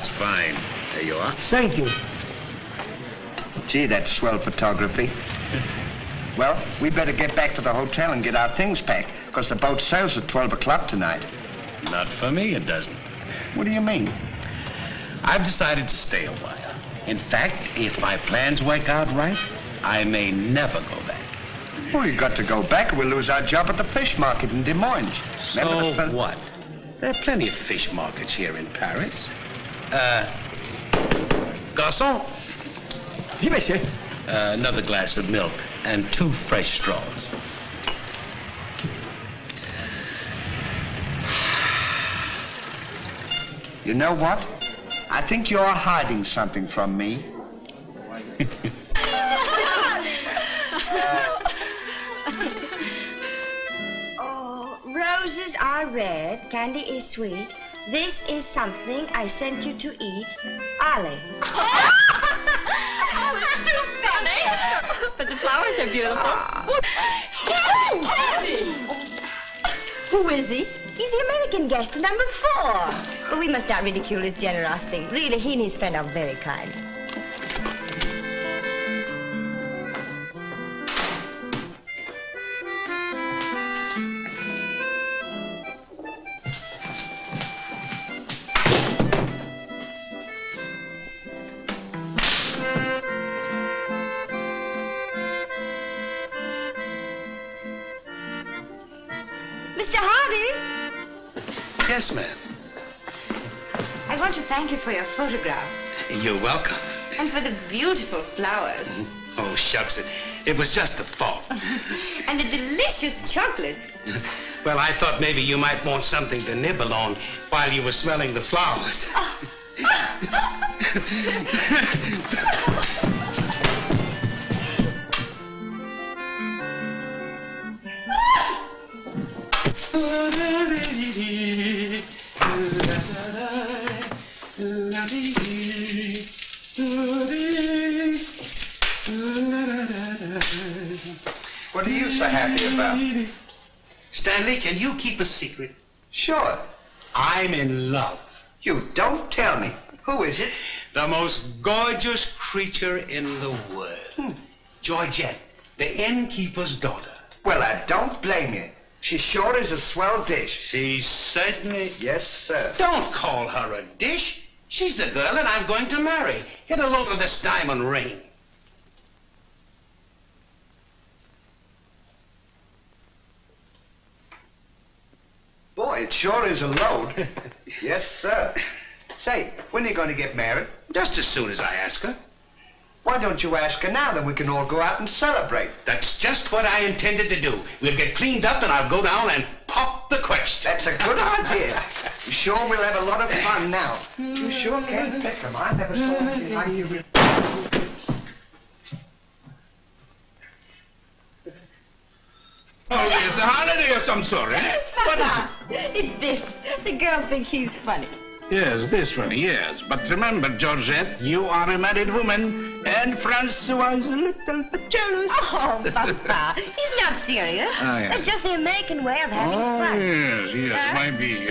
That's fine. There you are. Thank you. Gee, that's swell photography. Well, we better get back to the hotel and get our things packed, because the boat sails at 12 o'clock tonight. Not for me, it doesn't. What do you mean? I've decided to stay a while. In fact, if my plans work out right, I may never go back. Well, you got to go back or we'll lose our job at the fish market in Des Moines. So what? There are plenty of fish markets here in Paris. Garçon. Oui, monsieur. Another glass of milk and 2 fresh straws. You know what? I think you're hiding something from me. Oh, roses are red, candy is sweet. This is something I sent you to eat. Ali. Oh, it's too funny. But the flowers are beautiful. Oh, Candy! Who is he? He's the American guest, number 4. But we must not ridicule his generosity. Really, he and his friend are very kind. Mr. Hardy? Yes, ma'am. I want to thank you for your photograph You're welcome. and for the beautiful flowers Oh, shucks. It was just a thought. and the delicious chocolates. Well, I thought maybe you might want something to nibble on while you were smelling the flowers. What are you so happy about? Stanley, can you keep a secret? Sure. I'm in love. You don't tell me. Who is it? The most gorgeous creature in the world. Georgette, the innkeeper's daughter. Well, I don't blame you. She sure is a swell dish. She's certainly... Yes, sir. Don't call her a dish. She's the girl that I'm going to marry. Get a load of this diamond ring. Boy, it sure is a load. Yes, sir. Say, when are you going to get married? Just as soon as I ask her. Why don't you ask her now, then we can all go out and celebrate? That's just what I intended to do. We'll get cleaned up and I'll go down and pop the question. That's a good idea. You sure we'll have a lot of fun now. You sure can pick 'em. I never saw anything like you. Oh, it's a holiday of some sort, eh? What is it? It's this. The girl thinks he's funny. Yes, this one, yes. But remember, Georgette, you are a married woman, and Francois is a little bit jealous. Oh, Papa, he's not serious. Oh, yes. That's just the American way of having Oh, fun. yes, maybe.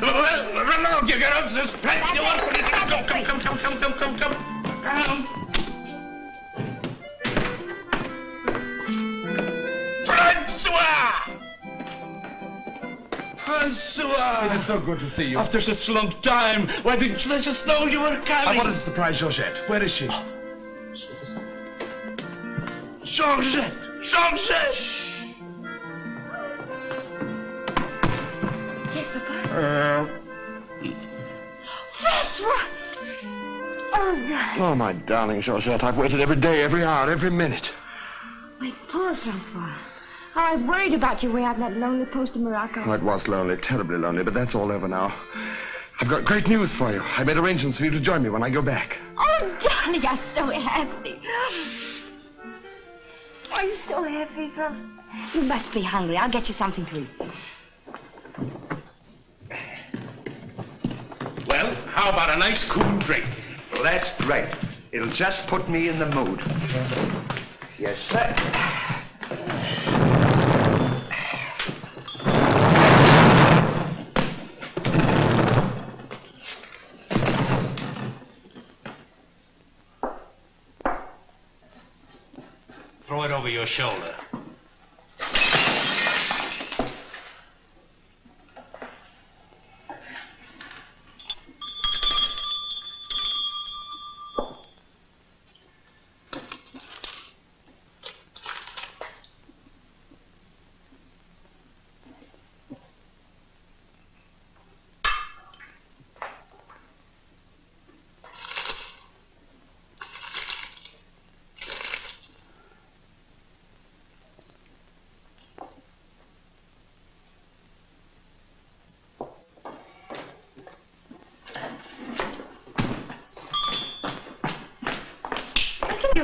Well, run along, you girls. There's plenty of work for you to do. Come. Francois! Francois! It is so good to see you. After such a long time, why didn't you let us know you were coming? I wanted to surprise Georgette. Where is she? Georgette! Georgette! Yes, Papa? Francois! Oh, God. Oh, my darling Georgette, I've waited every day, every hour, every minute. My poor Francois. Oh, I worried about you way out in that lonely post in Morocco. Oh, it was lonely, terribly lonely, but that's all over now. I've got great news for you. I made arrangements for you to join me when I go back. Oh, darling, I'm so happy. I'm so happy, Francois. You must be hungry. I'll get you something to eat. Well, how about a nice cool drink? Well, that's great. It'll just put me in the mood. Yes, sir. your shoulder.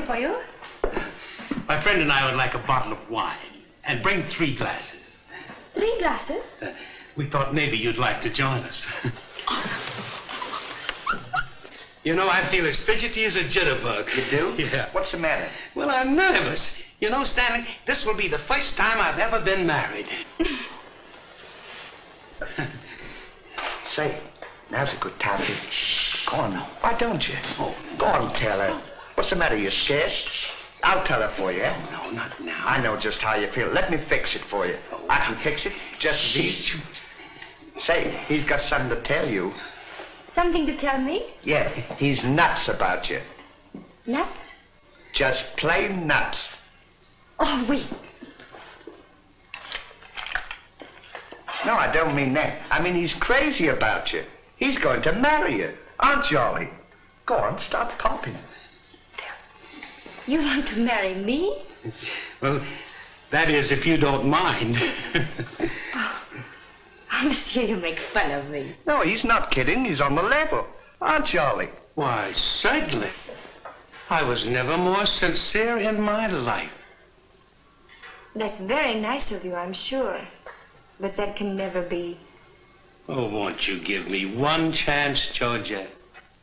For you? My friend and I would like a bottle of wine. And bring 3 glasses. 3 glasses? We thought maybe you'd like to join us. You know, I feel as fidgety as a jitterbug. You do? Yeah. What's the matter? Well, I'm nervous. You know, Stanley, this will be the first time I've ever been married. Say, now's a good time to... Go on now. Why don't you? Oh, go on, tell her. What's the matter? You scared? I'll tell her for you. No, not now. I know just how you feel. Let me fix it for you. I can fix it just as easy. Say, he's got something to tell you. Something to tell me? Yeah, he's nuts about you. Nuts? Just plain nuts. Oh, wait. No, I don't mean that. I mean he's crazy about you. He's going to marry you. Aren't you, Ollie? Go on, stop popping. You want to marry me? Well, that is, if you don't mind. Oh, monsieur, you make fun of me. No, he's not kidding. He's on the level. Aren't you, Ollie? Why, certainly. I was never more sincere in my life. That's very nice of you, I'm sure. But that can never be. Oh, won't you give me one chance, Georgia?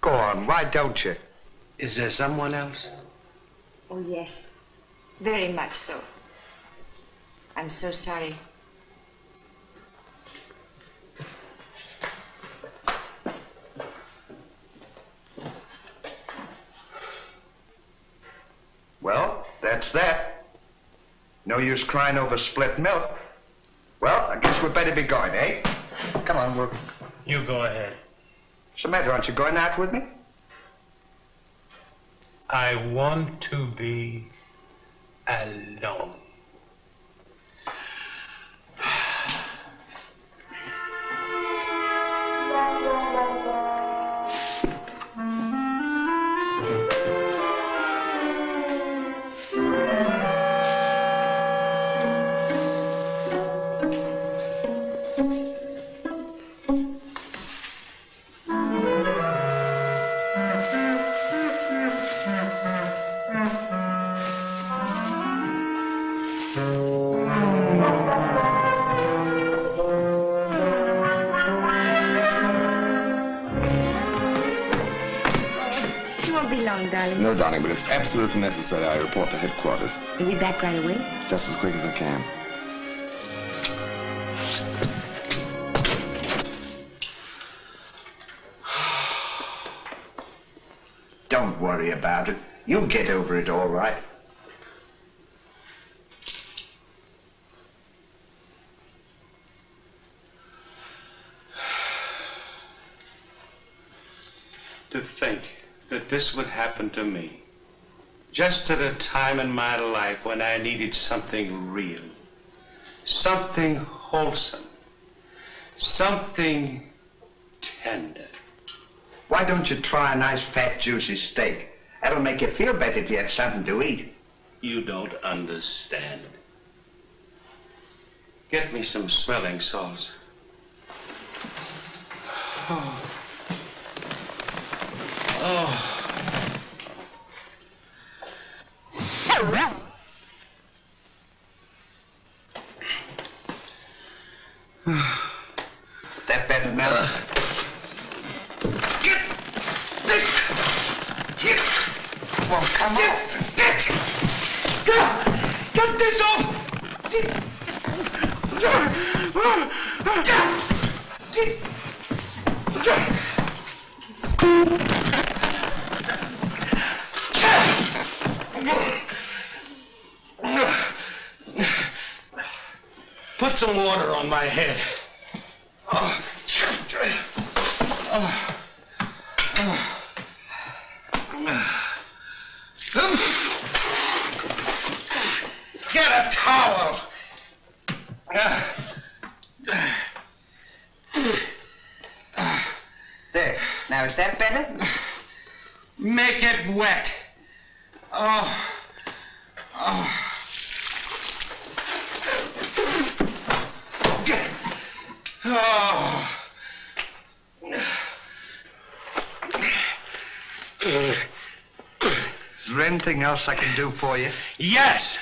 Go on, why don't you? Is there someone else? Oh, yes. Very much so. I'm so sorry. Well, that's that. No use crying over spilt milk. Well, I guess we'd better be going, eh? Come on, we'll... You go ahead. What's the matter? Aren't you going out with me? I want to be alone. No, darling, but if it's absolutely necessary, I report to headquarters. You'll be back right away? Just as quick as I can. Don't worry about it. You'll get over it all right. To think that this would happen to me, just at a time in my life when I needed something real, something wholesome, something tender. Why don't you try a nice fat juicy steak? That'll make you feel better if you have something to eat. You don't understand. Get me some smelling salts. Oh. Oh. That better, Mel? Get Well, come on. Get this off! some water on my head. Get a towel. There. Now, is that better? Make it wet. Oh. Is there anything else I can do for you? Yes.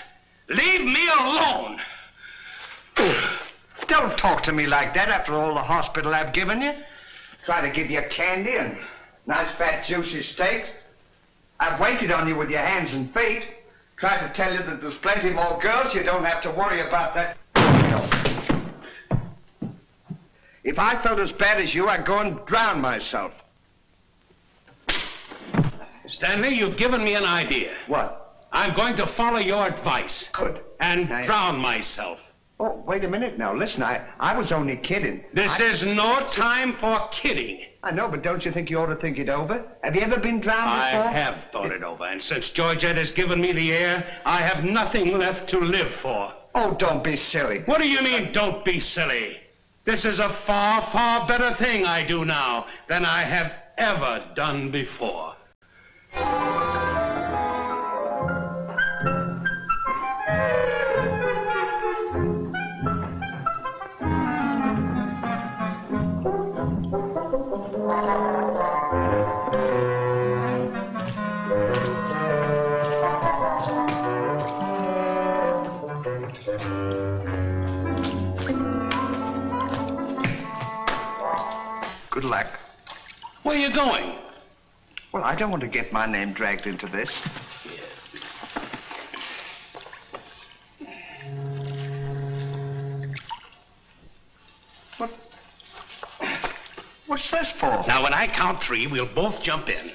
Leave me alone. Don't talk to me like that after all the hospital I've given you. Try to give you candy and nice fat juicy steak. I've waited on you with your hands and feet. Tried to tell you that there's plenty more girls. You don't have to worry about that. If I felt as bad as you, I'd go and drown myself. Stanley, you've given me an idea. What? I'm going to follow your advice. Good. And drown myself. Oh, wait a minute now. Listen, I was only kidding. This is no time for kidding. I know, but don't you think you ought to think it over? Have you ever been drowned before? I have thought it over, and since Georgette has given me the air, I have nothing left to live for. Oh, don't be silly. What do you mean, don't be silly? This is a far, far better thing I do now than I have ever done before. Good luck. Where are you going? Well, I don't want to get my name dragged into this. What's this for? Now, when I count 3, we'll both jump in.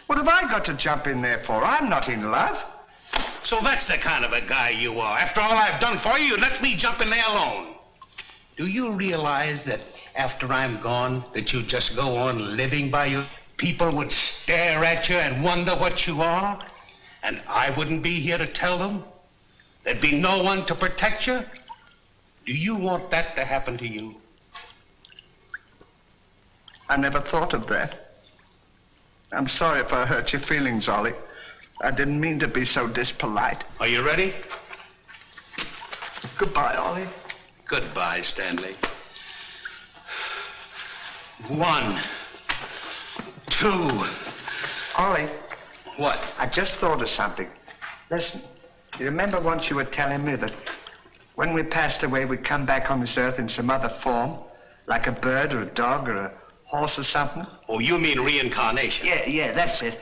What have I got to jump in there for? I'm not in love. So that's the kind of a guy you are. After all I've done for you, you let me jump in there alone. Do you realize that after I'm gone, that you just go on living by you? People would stare at you and wonder what you are, and I wouldn't be here to tell them. There'd be no one to protect you. Do you want that to happen to you? I never thought of that. I'm sorry if I hurt your feelings, Ollie. I didn't mean to be so dispolite. Are you ready? Goodbye, Ollie. Goodbye, Stanley. 1, 2. Ollie. What? I just thought of something. Listen, you remember once you were telling me that when we passed away, we'd come back on this earth in some other form? Like a bird or a dog or a horse or something? Oh, you mean reincarnation? Yeah, that's it.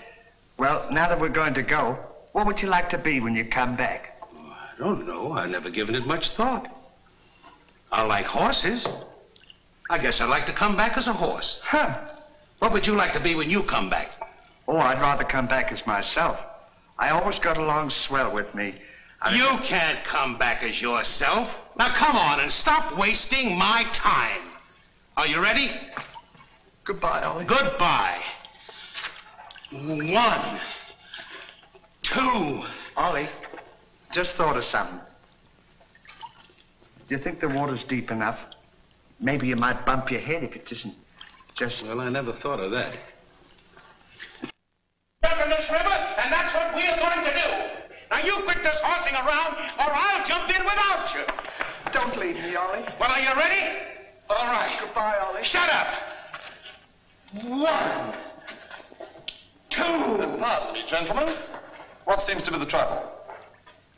Well, now that we're going to go, what would you like to be when you come back? I don't know. I've never given it much thought. I like horses. I guess I'd like to come back as a horse. Huh. What would you like to be when you come back? Oh, I'd rather come back as myself. I always got along swell with me. You can't come back as yourself. Now, come on and stop wasting my time. Are you ready? Goodbye, Ollie. Goodbye. 1, 2. Ollie, just thought of something. Do you think the water's deep enough? Maybe you might bump your head if it isn't just... Well, I never thought of that. Jump in this river, and that's what we're going to do. Now, you quit this horsing around, or I'll jump in without you. Don't leave me, Ollie. Well, are you ready? All right. Goodbye, Ollie. Shut up. 1, 2. Pardon me, gentlemen. What seems to be the trouble?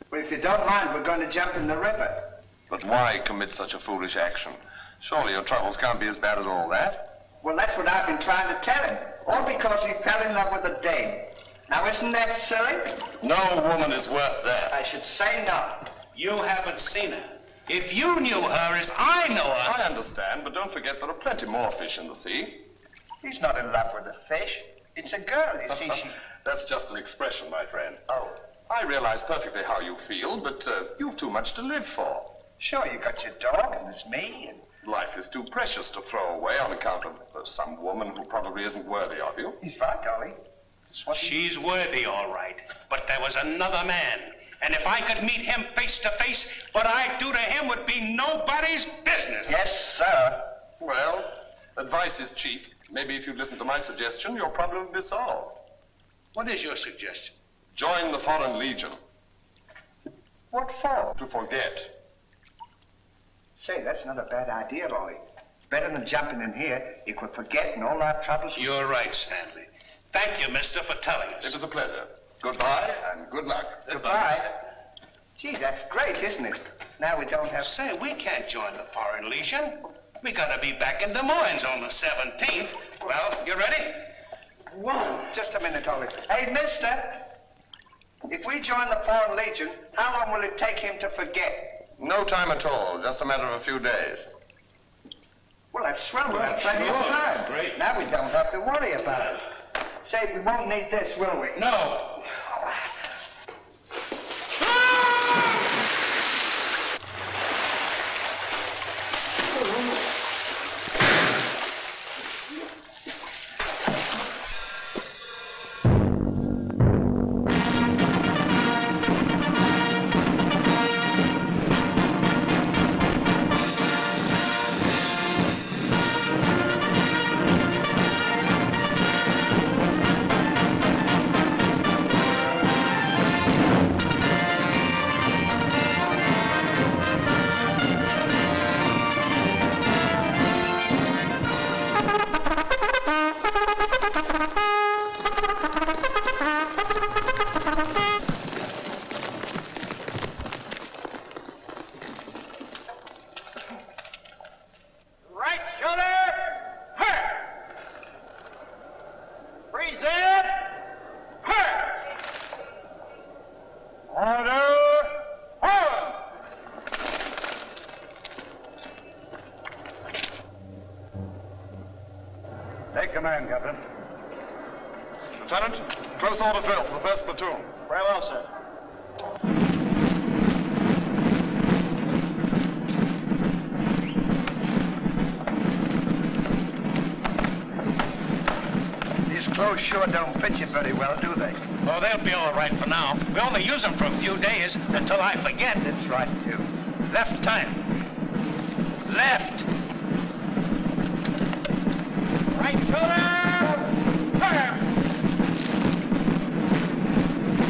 Well, if you don't mind, we're going to jump in the river. But why commit such a foolish action? Surely your troubles can't be as bad as all that. Well, that's what I've been trying to tell him. All because he fell in love with a dame. Now, isn't that silly? No woman is worth that. I should say not. You haven't seen her. If you knew her as I know her... I understand, but don't forget there are plenty more fish in the sea. He's not in love with a fish. It's a girl, you see. That's just an expression, my friend. Oh. I realize perfectly how you feel, but you've too much to live for. Sure, you got your dog, and there's me, and... Life is too precious to throw away on account of some woman who probably isn't worthy of you. He's right, Dolly. She's worthy, all right. But there was another man. And if I could meet him face to face, what I'd do to him would be nobody's business. Yes, sir. Well, advice is cheap. Maybe if you'd listen to my suggestion, your problem would be solved. What is your suggestion? Join the Foreign Legion. What for? To forget. Say, that's not a bad idea, Ollie. Better than jumping in here. You could forget and all our troubles. You're right, Stanley. Thank you, mister, for telling us. It was a pleasure. Goodbye and good luck. Goodbye. Gee, that's great, isn't it? Now we don't have... Say, we can't join the Foreign Legion. We gotta be back in Des Moines on the 17th. Well, you ready? One. Just a minute, Ollie. Hey, mister. If we join the Foreign Legion, how long will it take him to forget? No time at all. Just a matter of a few days. Well, that's swell. We'll have plenty of time. Great. Now we don't have to worry about it. Say, we won't need this, will we? No. Take command, Captain. Lieutenant, close order drill for the first platoon. Very well, sir. These clothes sure don't fit you very well, do they? Oh, they'll be all right for now. We only use them for a few days until I forget. That's right, too. Left time. Left. Right shoulder. Fire.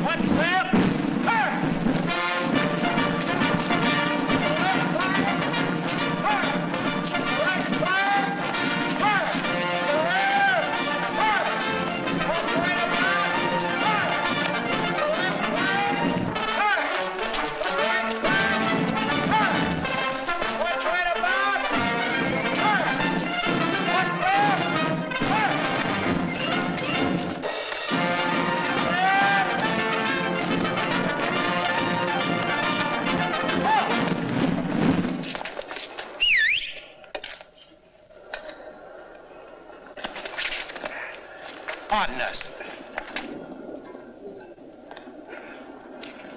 One left. Fire. Left fire. Fire. Right fire. Fire. Left. Fire. One right about. Fire. Left fire. Fire. Right fire. Fire. One right about. Fire. What's left? Pardon us.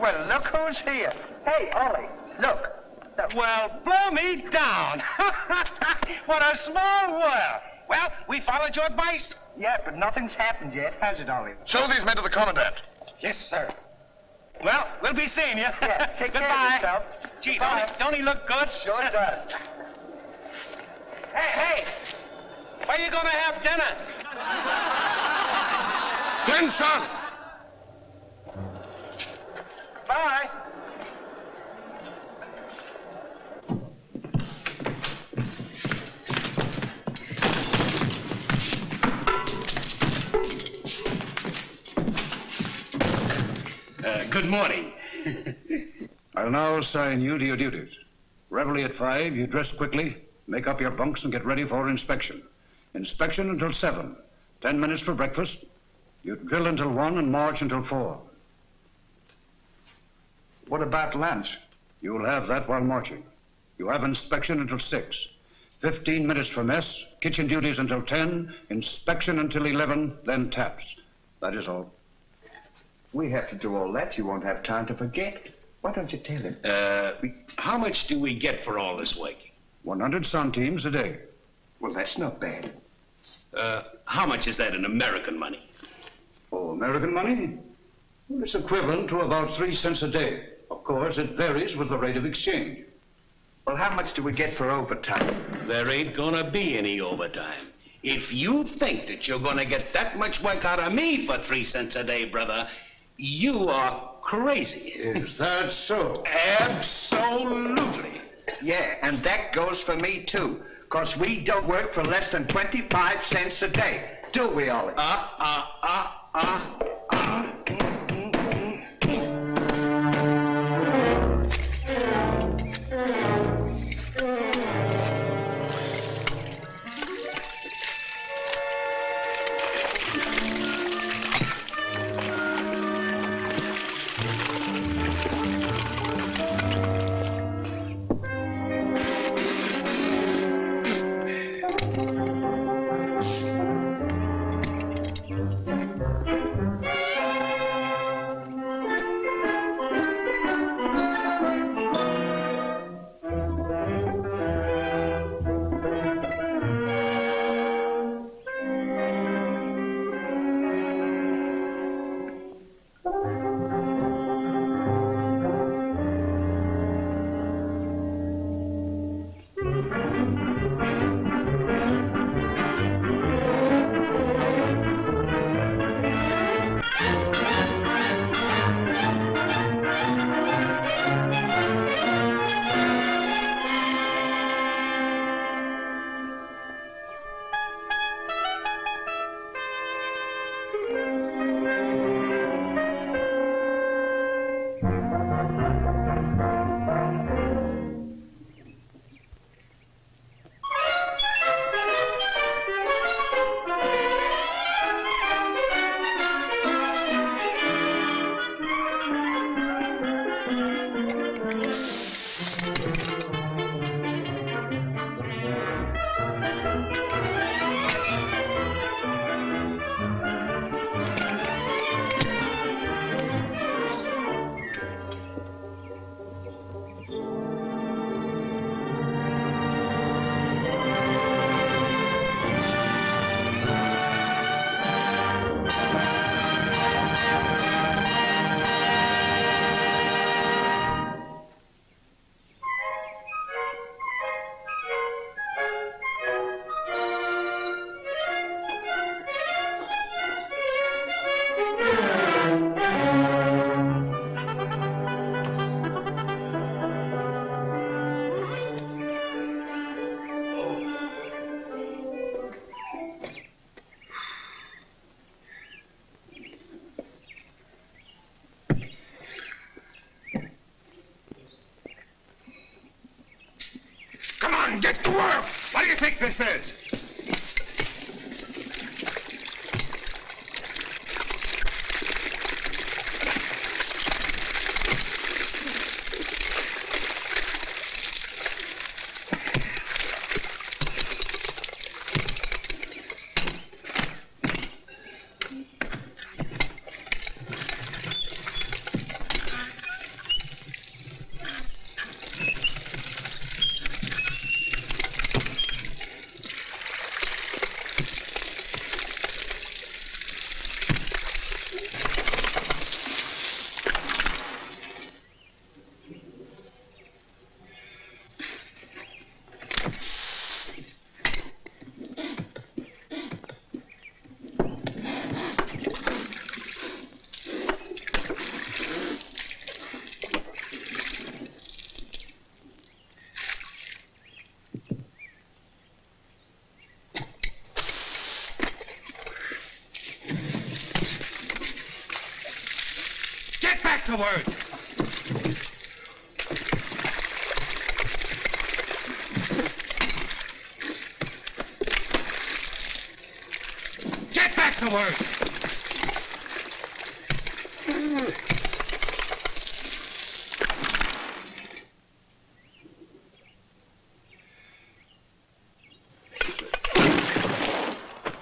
Well, look who's here. Hey, Ollie, look. Well, blow me down. What a small world. Well, we followed your advice. Yeah, but nothing's happened yet, has it, Ollie? Show these men to the commandant. Yes, sir. Well, we'll be seeing you. Yeah, take care of Goodbye. yourself. Gee, Goodbye. don't he look good? Sure does. Hey, where you gonna have dinner? Attention! Bye. Good morning. I'll now assign you to your duties. Reveille at 5, you dress quickly, make up your bunks and get ready for inspection. Inspection until 7. 10 minutes for breakfast. You drill until 1 and march until 4. What about lunch? You'll have that while marching. You have inspection until 6. 15 minutes for mess, kitchen duties until 10, inspection until 11, then taps. That is all. We have to do all that. You won't have time to forget. Why don't you tell him? How much do we get for all this work? 100 centimes a day. Well, that's not bad. How much is that in American money? Oh, American money? Well, it's equivalent to about 3 cents a day. Of course, it varies with the rate of exchange. Well, how much do we get for overtime? There ain't gonna be any overtime. If you think that you're gonna get that much work out of me for 3 cents a day, brother, you are crazy. Is that so? Absolutely. Yeah, and that goes for me, too. Because we don't work for less than 25 cents a day. Do we, Ollie? Get to work! What do you think this is? Back to work. Get back to work.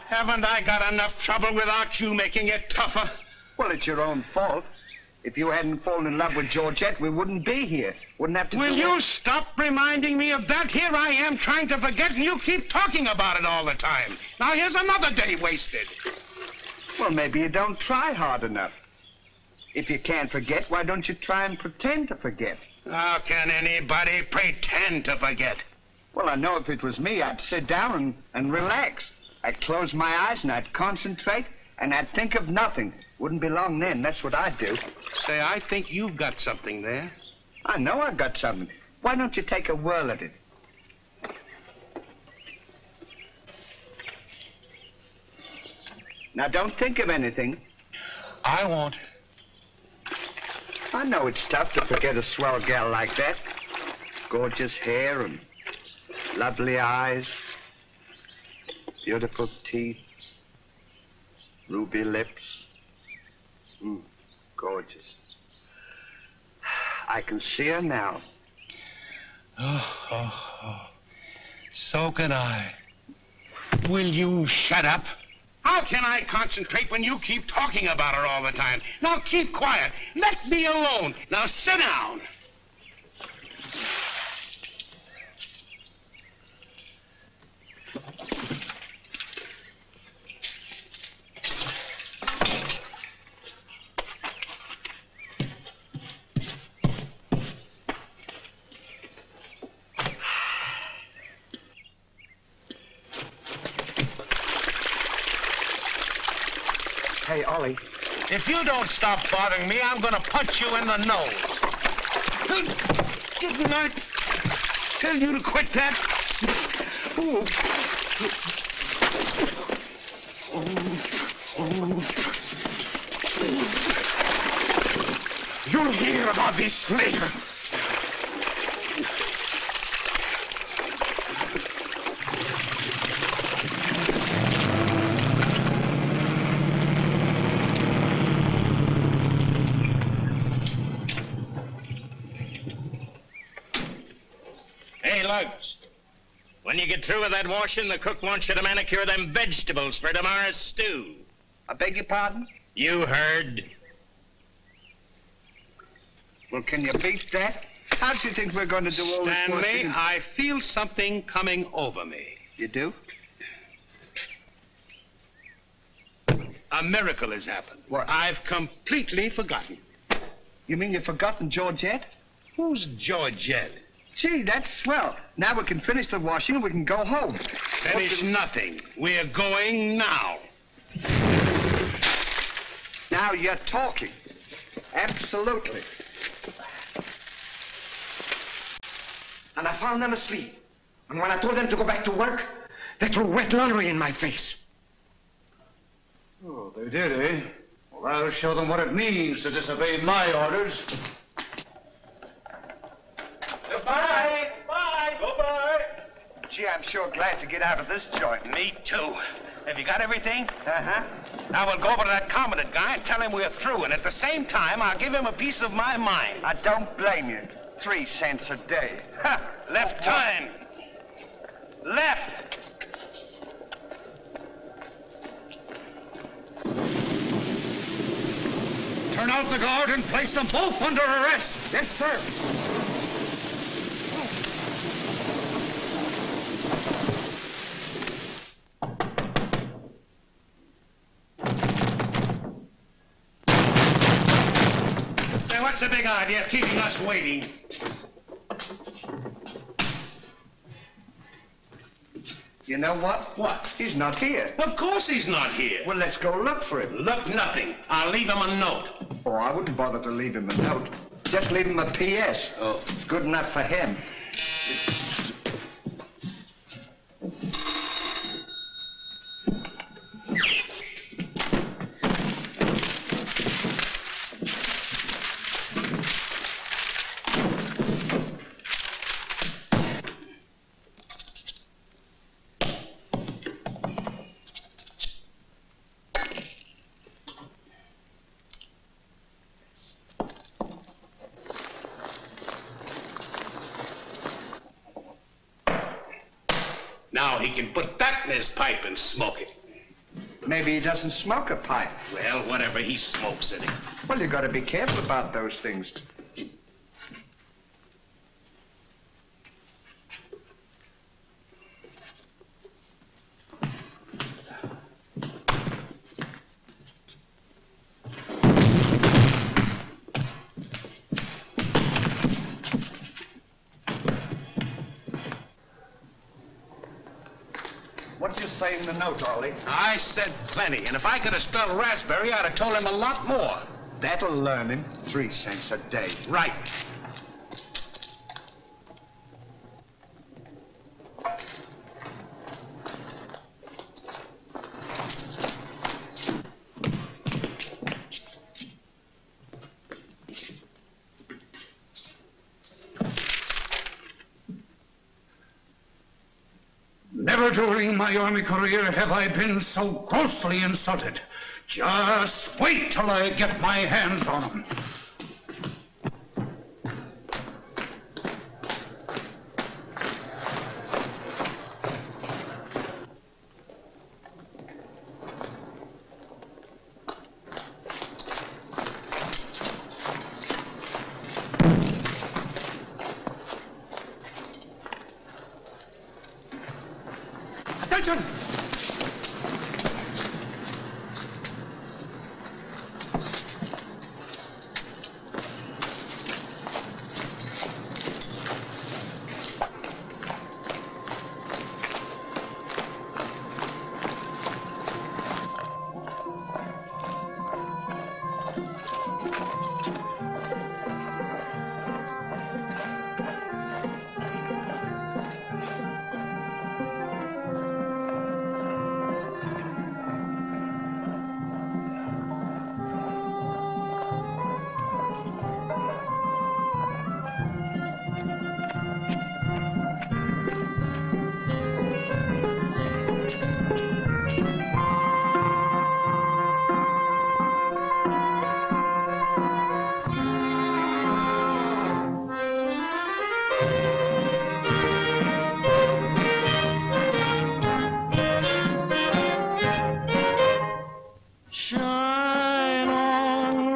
Haven't I got enough trouble without you making it tougher? Well, it's your own fault. If you hadn't fallen in love with Georgette, we wouldn't be here. Wouldn't have to Will do you it. stop reminding me of that? Here I am trying to forget, and you keep talking about it all the time. Now here's another day wasted. Well, maybe you don't try hard enough. If you can't forget, why don't you try and pretend to forget? How can anybody pretend to forget? Well, I know if it was me, I'd sit down and relax. I'd close my eyes and I'd concentrate and I'd think of nothing. Wouldn't be long then. That's what I'd do. Say, I think you've got something there. I know I've got something. Why don't you take a whirl at it? Now, don't think of anything. I won't. I know it's tough to forget a swell gal like that. Gorgeous hair and lovely eyes, beautiful teeth, ruby lips. Gorgeous. I can see her now. Oh. So can I. Will you shut up? How can I concentrate when you keep talking about her all the time? Now keep quiet. Let me alone. Now sit down. Hey, Ollie. If you don't stop bothering me, I'm going to punch you in the nose. Didn't I tell you to quit that? Oh. You'll hear about this later. Hey, Lugs. When you get through with that washing, the cook wants you to manicure them vegetables for tomorrow's stew. I beg your pardon? You heard. Well, can you beat that? How do you think we're going to do all this Stanley, washing? I feel something coming over me. You do? A miracle has happened. What? I've completely forgotten. You mean you've forgotten Georgette? Who's Georgette? Gee, that's swell. Now we can finish the washing and we can go home. Finish nothing. We're going now. Now you're talking. Absolutely. And I found them asleep. And when I told them to go back to work, they threw wet laundry in my face. Oh, they did, eh? Well, I'll show them what it means to disobey my orders. Goodbye. Bye. Goodbye. Gee, I'm sure glad to get out of this joint. Me too. Have you got everything? Uh-huh. Now we'll go over to that commandant guy and tell him we're through, and at the same time, I'll give him a piece of my mind. I don't blame you. 3 cents a day. Ha! Left turn. Left. Turn out the guard and place them both under arrest. Yes, sir. Say, what's the big idea of keeping us waiting? You know what? What? He's not here. Of course he's not here. Well, let's go look for him. Look, nothing. I'll leave him a note. Oh, I wouldn't bother to leave him a note. Just leave him a P.S. Oh. Good enough for him. Now he can put that in his pipe and smoke it. Maybe he doesn't smoke a pipe. Well, whatever he smokes it. Well, you gotta be careful about those things. What did you say in the note, Ollie? I said plenty, and if I could have spelled raspberry, I'd have told him a lot more. That'll learn him. 3 cents a day. Right. Never during my army career have I been so grossly insulted. Just wait till I get my hands on him. Attention!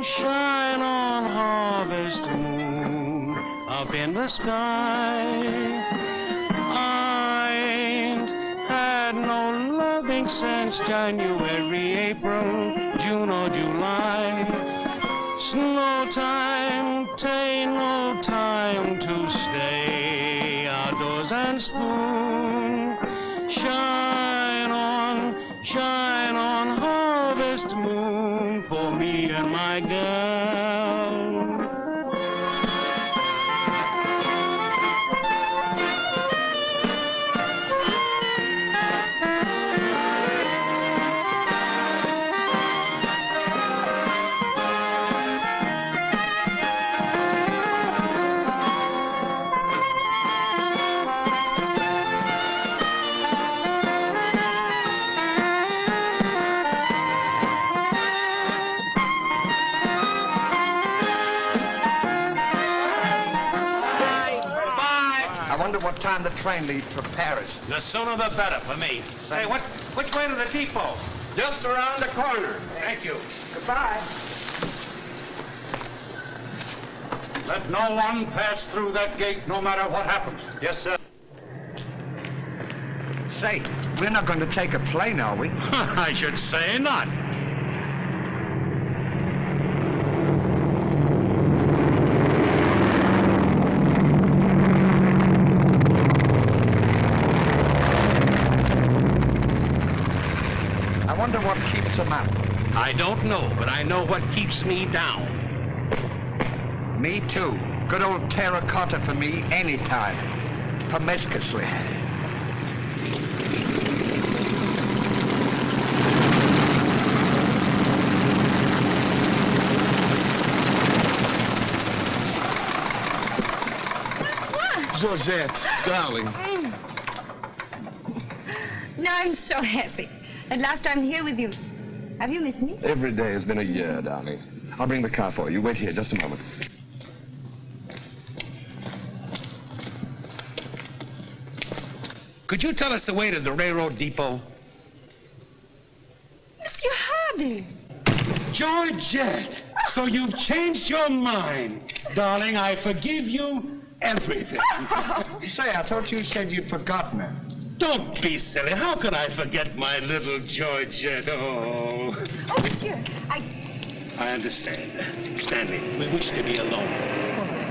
Shine on, harvest moon up in the sky. I ain't had no loving since January, April, June or July. Snow time, tain't no time to stay outdoors and spoon. Shine on, harvest moon for me and my girl. I wonder what time the train leaves for Paris. The sooner the better for me. Say, which way to the depot? Just around the corner. Thank you. Goodbye. Let no one pass through that gate, no matter what happens. Yes, sir. Say, we're not going to take a plane, are we? I should say not. I wonder what keeps them up. I don't know, but I know what keeps me down. Me too. Good old terracotta for me anytime. Promiscuously. Georgette, darling. Now I'm so happy. At last I'm here with you. Have you missed me? Every day has been a year, darling. I'll bring the car for you. Wait here just a moment. Could you tell us the way to the railroad depot? Daddy. Georgette, so you've changed your mind. Darling, I forgive you everything. Say, I thought you said you'd forgotten her. Don't be silly. How could I forget my little Georgette? Oh. Oh, monsieur, I understand. Stanley, we wish to be alone.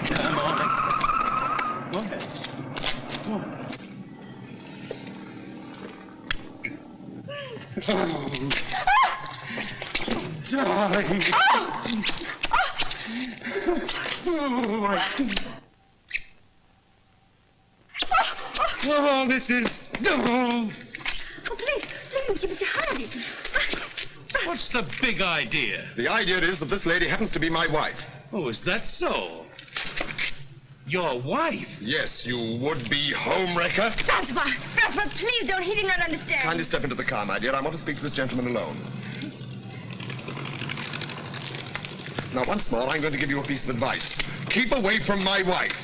Come on. Go ahead. Go on. Oh. Darling. Oh, this is... Oh, please, Monsieur Hardy. What's the big idea? The idea is that this lady happens to be my wife. Oh, is that so? Your wife? Yes, you would-be homewrecker. Francois, please don't. He did not understand. Kindly step into the car, my dear. I want to speak to this gentleman alone. Now, once more, I'm going to give you a piece of advice. Keep away from my wife.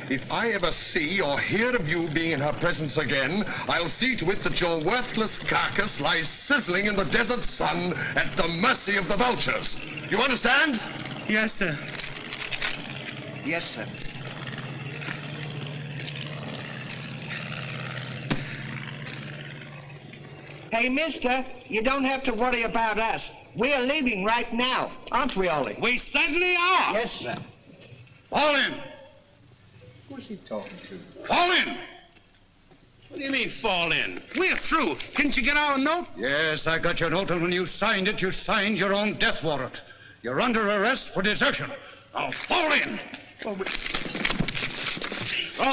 If I ever see or hear of you being in her presence again, I'll see to it that your worthless carcass lies sizzling in the desert sun at the mercy of the vultures. You understand? Yes, sir. Yes, sir. Hey, mister, you don't have to worry about us. We're leaving right now, aren't we, Ollie? We certainly are. Yes, sir. Fall in. Who's he talking to? Fall in. What do you mean, fall in? We're through. Didn't you get our note? Yes, I got your note, and when you signed it, you signed your own death warrant. You're under arrest for desertion. Now, fall in. Throw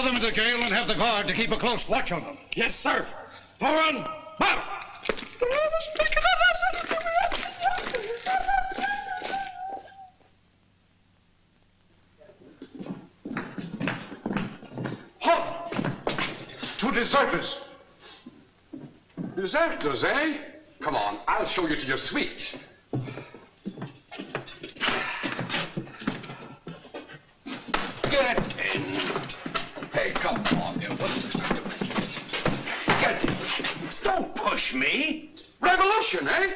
them into jail and have the guard to keep a close watch on them. Yes, sir. Forward. Mark. Halt! Two deserters. Deserters, eh? Come on, I'll show you to your suite. Get in. Hey, come on, you. What's this doing? Get in. Don't push me. Revolution, eh?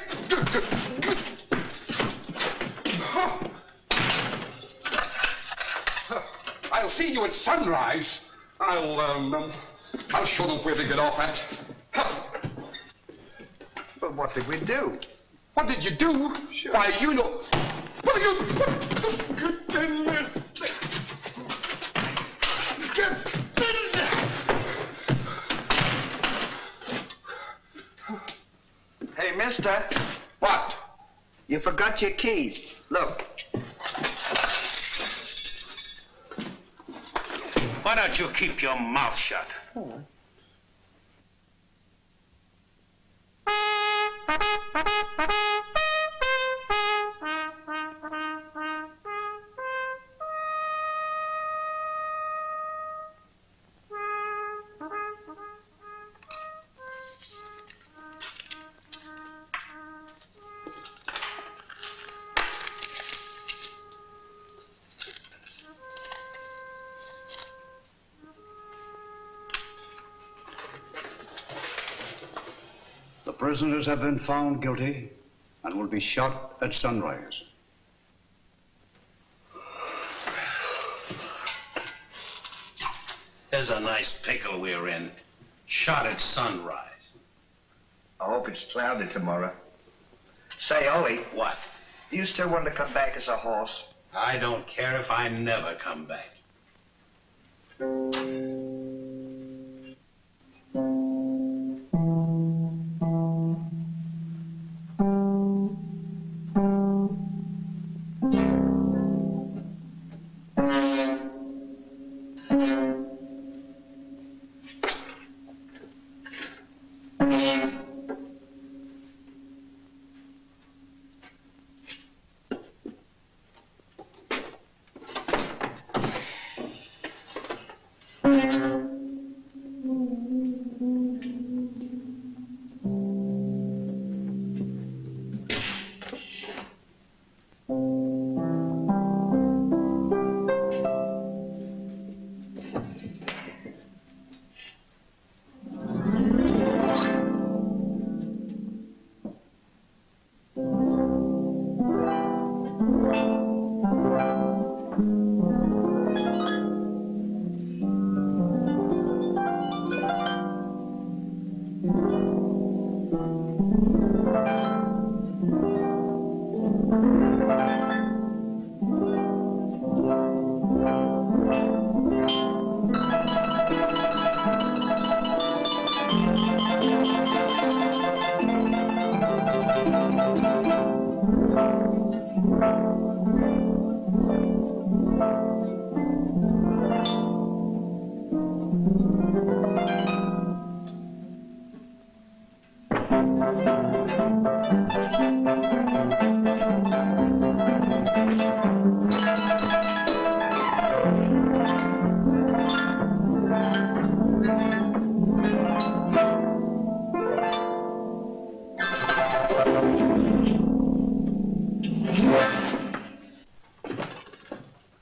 I'll see you at sunrise. I'll show them where to get off at. But what did we do? What did you do? Sure. Why, you know... Well, you... Hey, mister. What? You forgot your keys. Look. Why don't you keep your mouth shut? Oh. The prisoners have been found guilty and will be shot at sunrise. There's a nice pickle we're in. Shot at sunrise. I hope it's cloudy tomorrow. Say, Ollie. What? Do you still want to come back as a horse? I don't care if I never come back.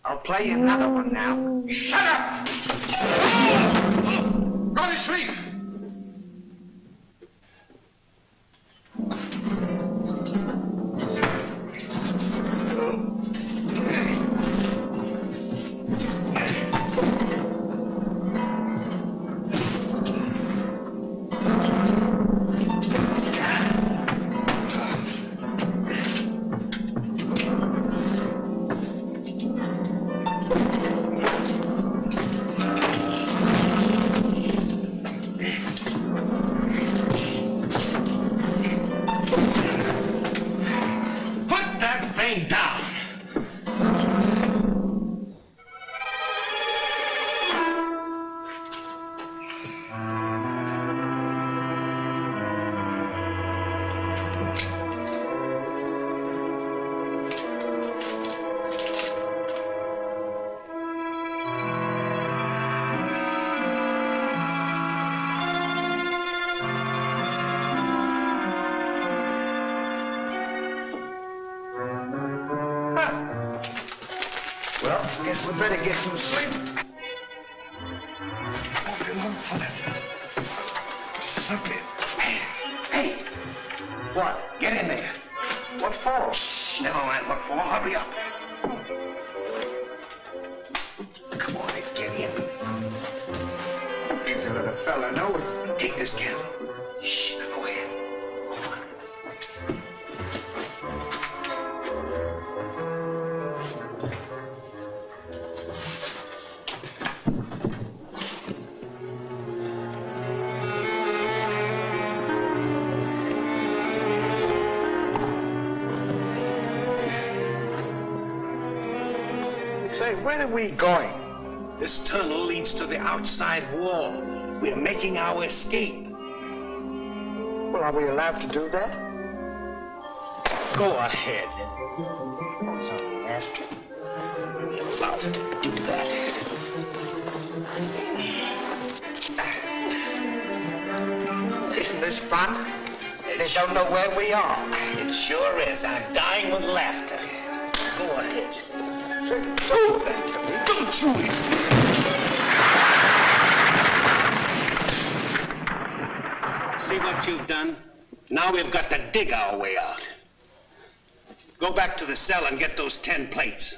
I'll play you another one now. Shut up! Go to sleep! Well, guess we better get some sleep. Won't be long for that. This is up here. Hey! What? Get in there. What for? Shh, never mind what for. Hurry up. Come on, get in. Easy let a fella know it. Take this candle. Shh, now go ahead. Say, where are we going? This tunnel leads to the outside wall. We're making our escape. Well, are we allowed to do that? Go ahead. Something asking. We're allowed to do that. Isn't this fun? They don't know where we are. It sure is. I'm dying with laughter. Go ahead. Say, don't do that to me. Don't you? See what you've done? Now we've got to dig our way out. Go back to the cell and get those 10 plates.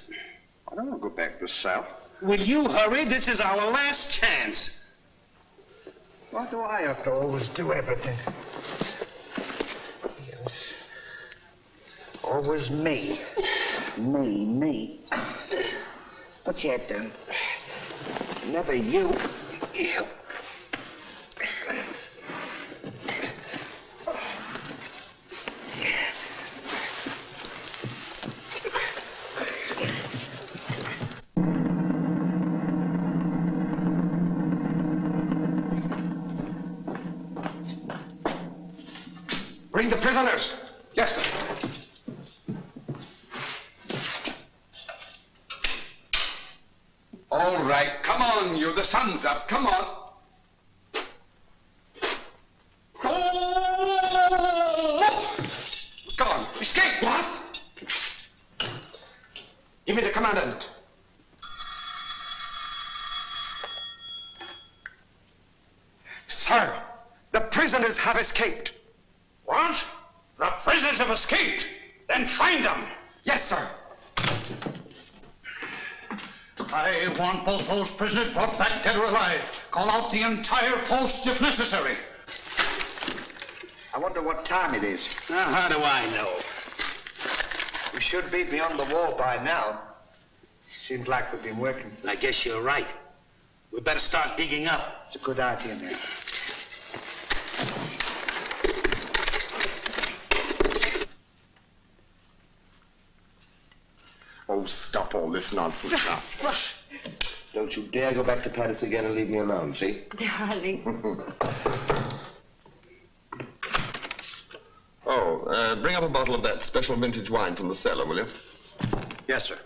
I don't want to go back to the cell. Will you hurry? This is our last chance. Why do I have to always do everything? Yes. Always me. Me. What you have done? Never you. You. Bring the prisoners. Yes, sir. All right, come on, you. The sun's up. Come on. Oh! Come on, escape. What? Give me the commandant. Sir, the prisoners have escaped. What? The prisoners have escaped. Then find them. Yes, sir. I want both those prisoners brought back dead or alive. Call out the entire post if necessary. I wonder what time it is. Now, how do I know? We should be beyond the wall by now. Seems like we've been working. I guess you're right. We better start digging up. It's a good idea, man. Oh, stop all this nonsense now. Francois. Don't you dare go back to Paris again and leave me alone, see? Darling. Bring up a bottle of that special vintage wine from the cellar, will you? Yes, sir.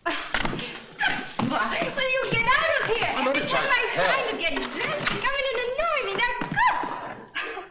Francois, will you get out of here? I'm only It's trying- my time to get dressed. Come in and annoy me. Now go.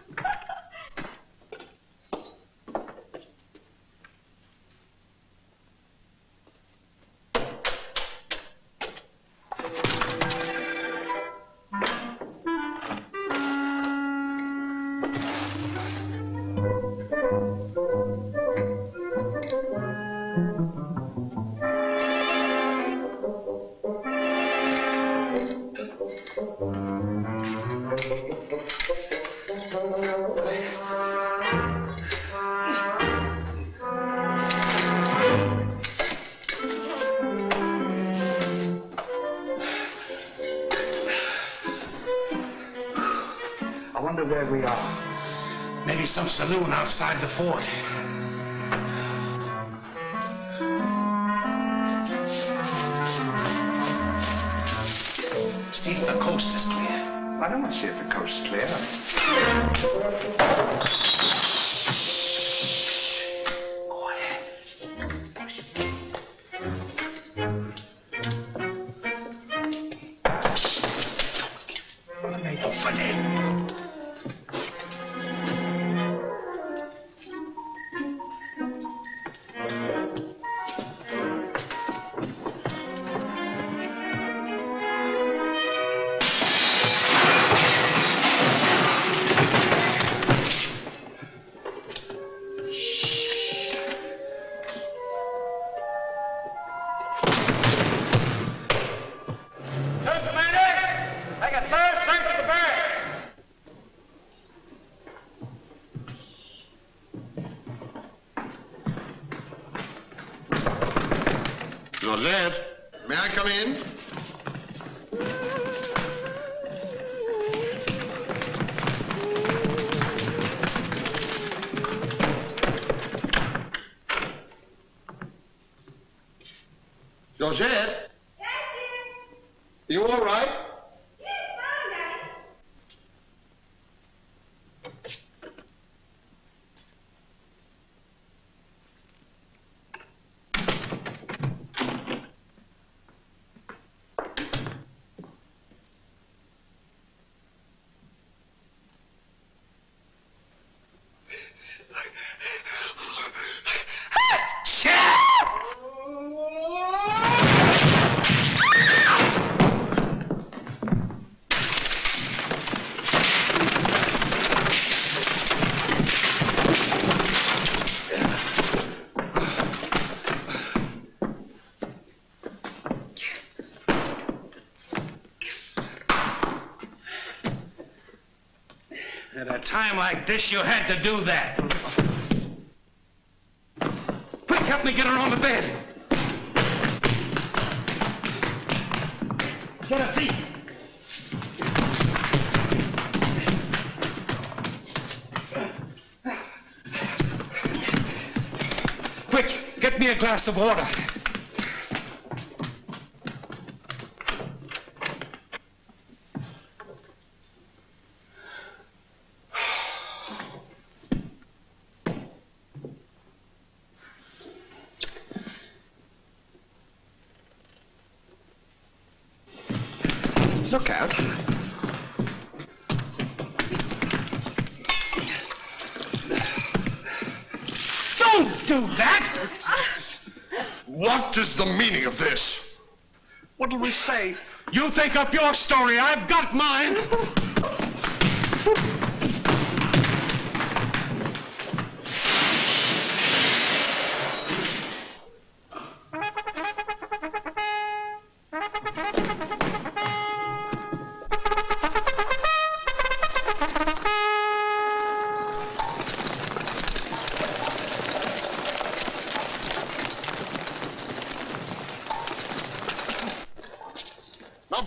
I wonder where we are. Maybe some saloon outside the fort. See if the coast is clear. I don't want to see if the coast is clear. Go ahead. Open it. Georgette, may I come in? Georgette? You all right? At a time like this, you had to do that. Quick, help me get her on the bed. Get her feet. Quick, get me a glass of water. Look out. Don't do that! What is the meaning of this? What'll we say? You think up your story. I've got mine.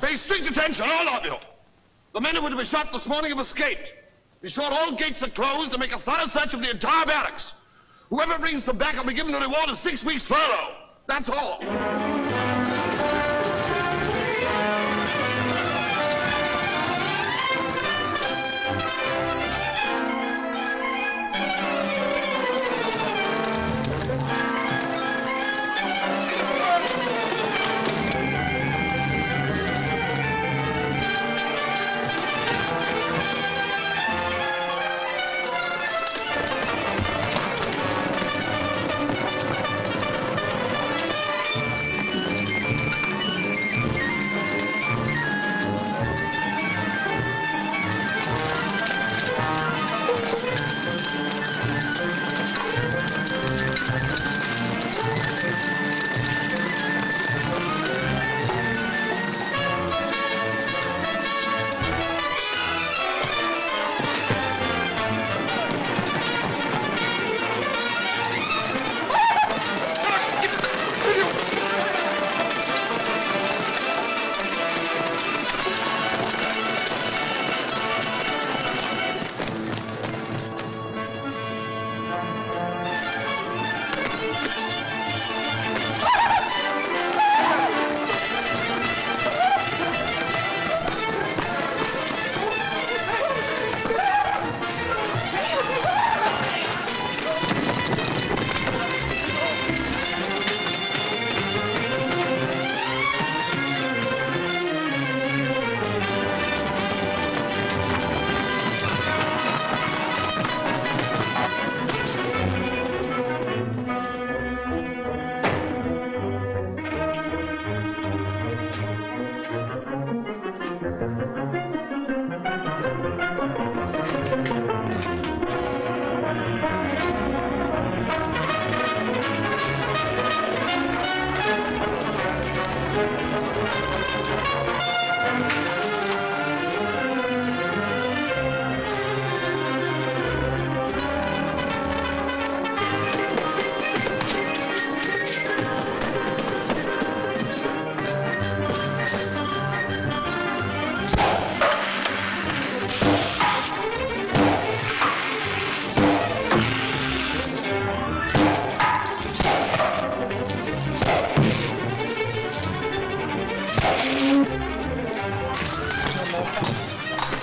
Pay strict attention, all of you. The men who were to be shot this morning have escaped. Be sure all gates are closed and make a thorough search of the entire barracks. Whoever brings them back will be given a reward of 6 weeks' furlough. That's all.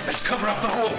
Let's cover up the hole.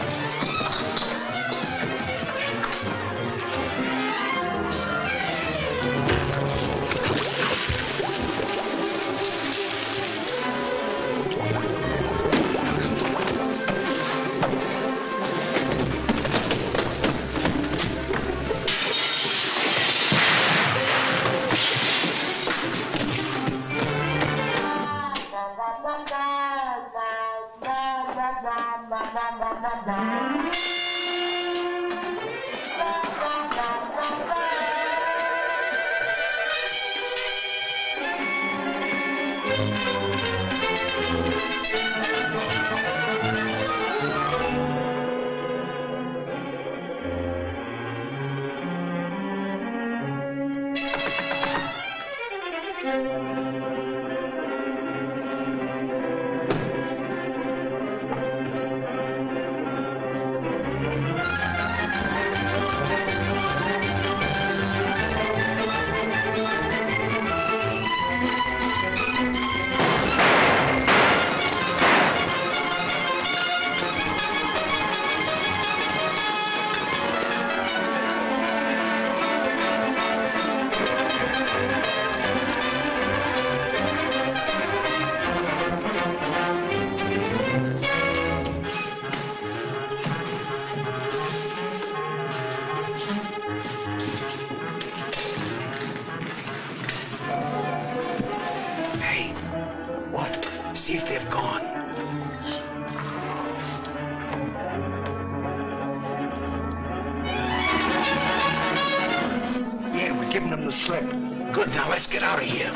See if they've gone. Yeah, we're giving them the slip. Good, now let's get out of here.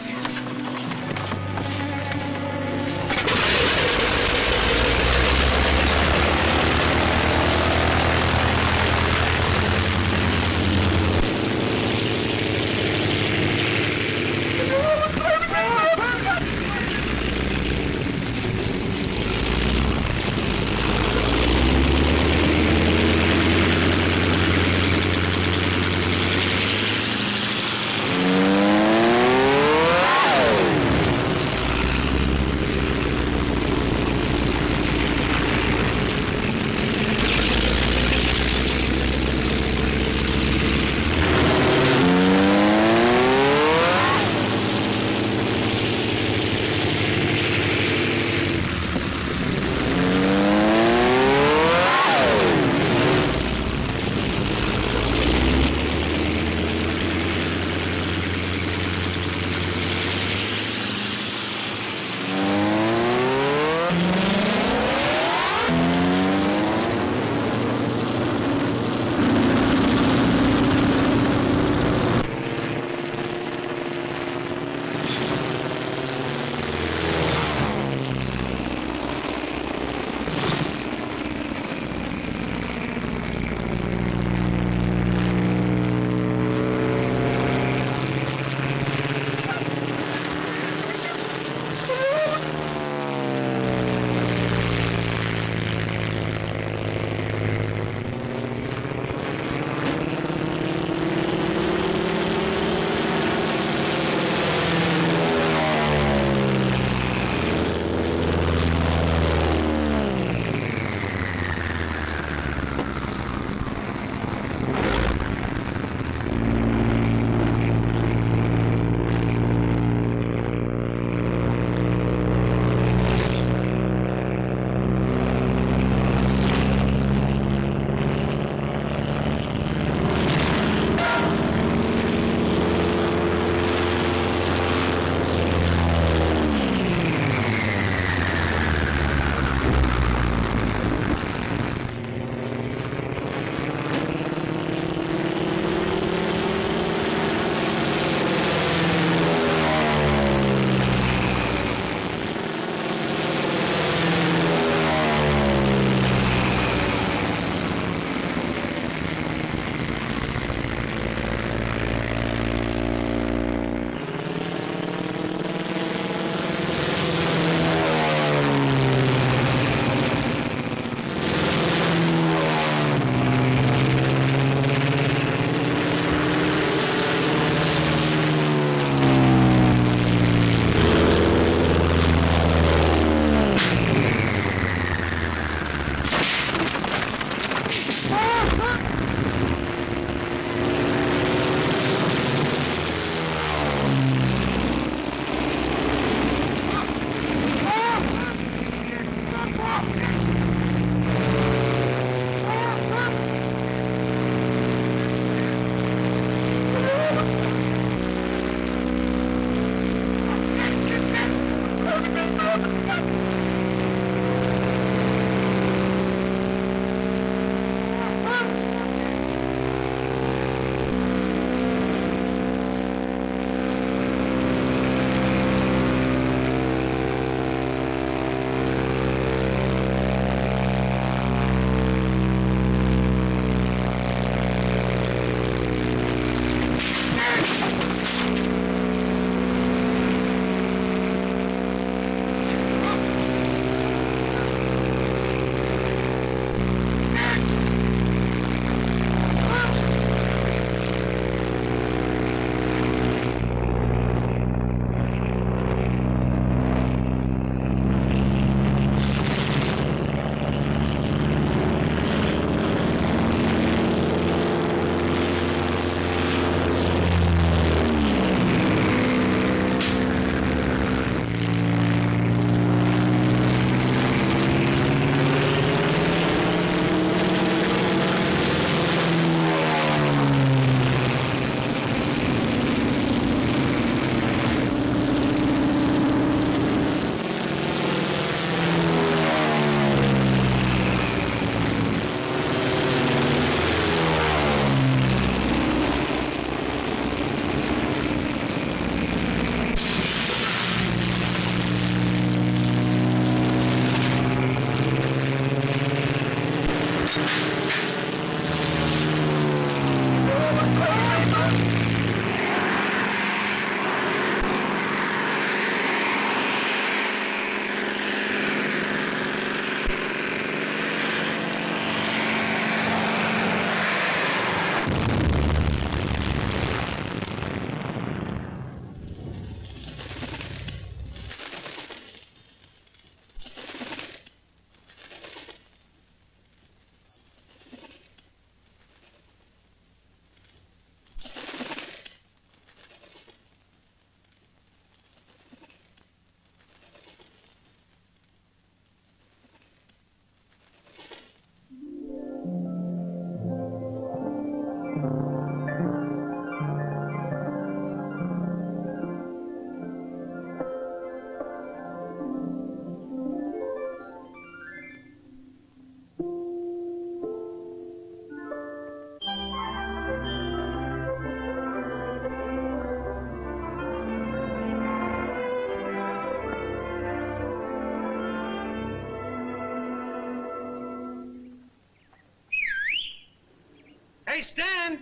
Hey, Stan!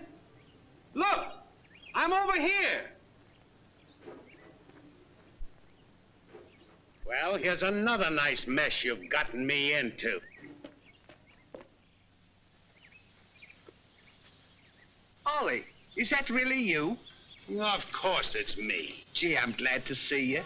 Look! I'm over here! Well, here's another nice mess you've gotten me into. Ollie, is that really you? Of course it's me. Gee, I'm glad to see you.